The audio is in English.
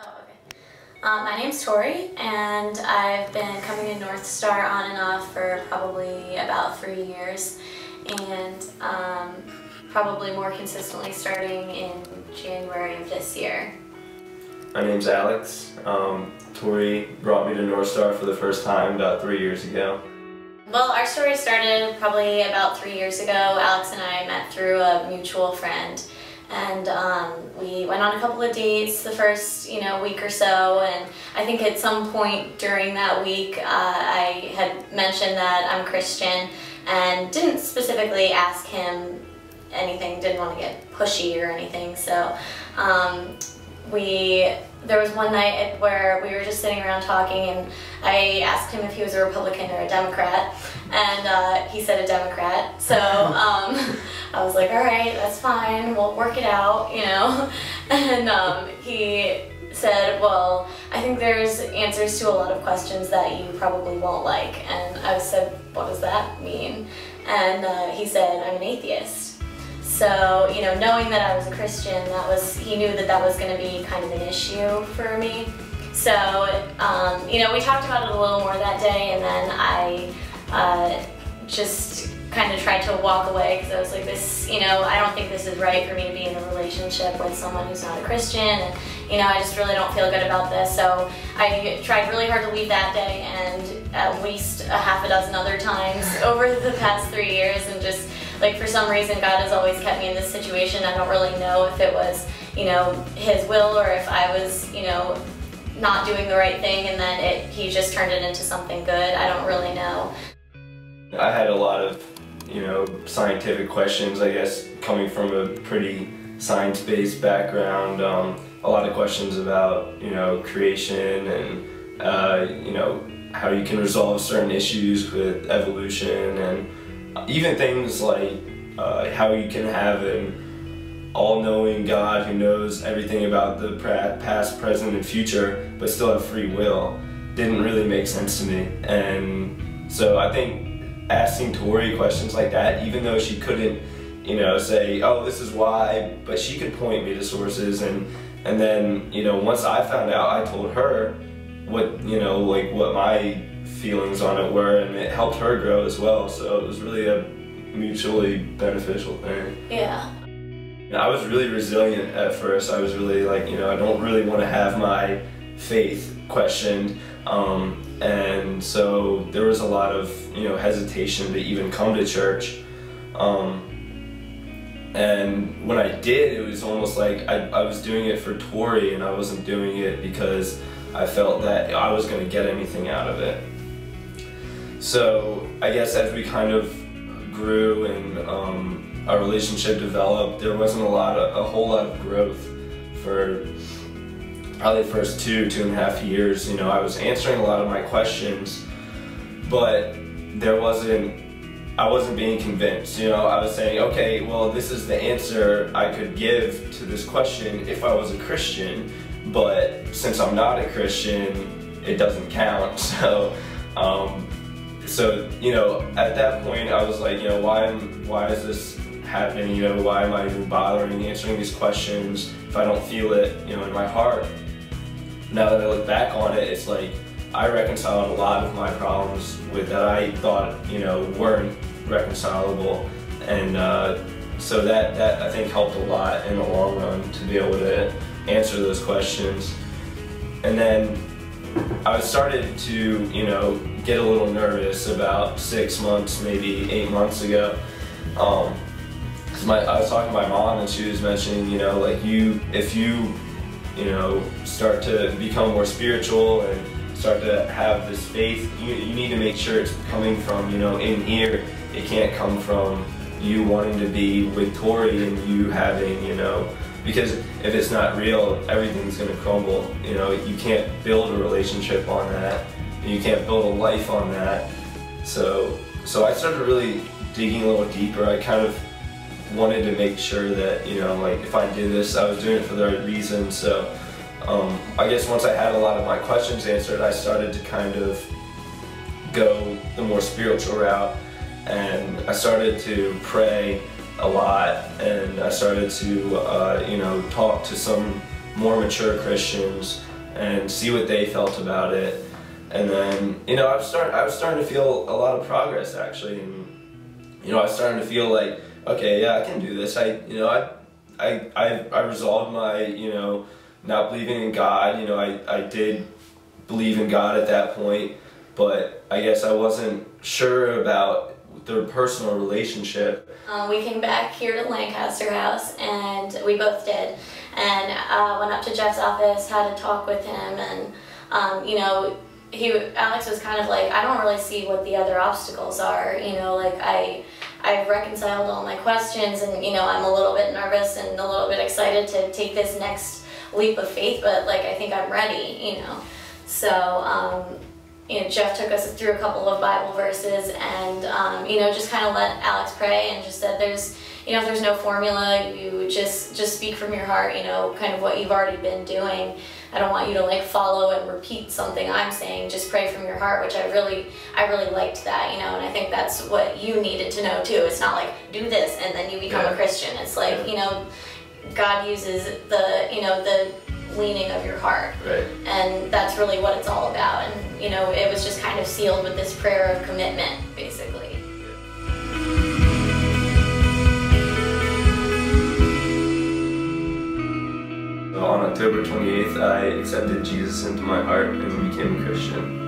Oh, okay. My name's Tori, and I've been coming to North Star on and off for probably about 3 years, and probably more consistently starting in January of this year. My name's Alex. Tori brought me to North Star for the first time about 3 years ago. Well, our story started probably about 3 years ago. Alex and I met through a mutual friend, and we went on a couple of dates the first week or so, and I think at some point during that week I had mentioned that I'm Christian and didn't specifically ask him anything, didn't want to get pushy or anything, so there was one night where we were just sitting around talking, and I asked him if he was a Republican or a Democrat, and he said a Democrat, so I was like, all right, that's fine, we'll work it out, and he said, well, I think there's answers to a lot of questions that you probably won't like, and I said, what does that mean? And he said, I'm an atheist. So, knowing that I was a Christian, he knew that was going to be kind of an issue for me. So, we talked about it a little more that day, and then I just kind of tried to walk away because I was like, I don't think this is right for me to be in a relationship with someone who's not a Christian, and, I just really don't feel good about this. So I tried really hard to leave that day, and at least a half a dozen other times over the past 3 years, and just, for some reason, God has always kept me in this situation. I don't really know if it was, His will, or if I was, not doing the right thing, and then He just turned it into something good. I don't really know. I had a lot of, scientific questions, I guess, coming from a pretty science-based background. A lot of questions about, creation and, how you can resolve certain issues with evolution, and even things like how you can have an all-knowing God who knows everything about the past, present, and future, but still have free will, didn't really make sense to me. And so I think asking Tori questions like that, even though she couldn't, say, oh, this is why, but she could point me to sources, and then, once I found out, I told her what, what my feelings on it were, and it helped her grow as well, so it was really a mutually beneficial thing. Yeah. I was really resilient at first. I was really like, I don't really want to have my faith questioned, and so there was a lot of, hesitation to even come to church, and when I did, it was almost like I was doing it for Tori, and I wasn't doing it because I felt that I was going to get anything out of it. So I guess as we kind of grew and our relationship developed, there wasn't a whole lot of growth for probably the first 2.5 years. I was answering a lot of my questions, but I wasn't being convinced. I was saying, okay, well, this is the answer I could give to this question if I was a Christian, but since I'm not a Christian, it doesn't count. So at that point, I was like, why is this happening? Why am I even bothering answering these questions if I don't feel it, in my heart? Now that I look back on it, it's like I reconciled a lot of my problems with that I thought, weren't reconcilable, and so that I think helped a lot in the long run to be able to answer those questions. And then I started to, get a little nervous about 6 months, maybe 8 months ago. Cause I was talking to my mom, and she was mentioning, if you start to become more spiritual and start to have this faith, you need to make sure it's coming from, in here. It can't come from you wanting to be with Tori and you having, because if it's not real, everything's going to crumble. You can't build a relationship on that. You can't build a life on that. So I started really digging a little deeper. I kind of wanted to make sure that, if I did this, I was doing it for the right reason. So I guess once I had a lot of my questions answered, I started to kind of go the more spiritual route, and I started to pray a lot, and I started to talk to some more mature Christians and see what they felt about it. And then, you know, I was starting to feel a lot of progress actually, and you know, I was starting to feel like, okay, yeah, I can do this. I resolved my, you know, not believing in God. You know, I did believe in God at that point, but I guess I wasn't sure about their personal relationship. We came back here to Lancaster House, and we both did, and went up to Jeff's office, had a talk with him, and you know, Alex was kind of like, I don't really see what the other obstacles are, you know, like I've reconciled all my questions, and you know, I'm a little bit nervous and a little bit excited to take this next leap of faith, but like I think I'm ready, you know. So you know, Jeff took us through a couple of Bible verses, and you know, just kind of let Alex pray, and just said, there's, you know, there's no formula, you just speak from your heart, you know, kind of what you've already been doing. I don't want you to like follow and repeat something I'm saying, just pray from your heart, which I really liked that, you know, and I think that's what you needed to know too. It's not like, do this and then you become a Christian. It's like, you know, God uses the, you know, the leaning of your heart. Right. And that's really what it's all about. And, you know, it was just kind of sealed with this prayer of commitment, basically. On October 28th, I accepted Jesus into my heart and became a Christian.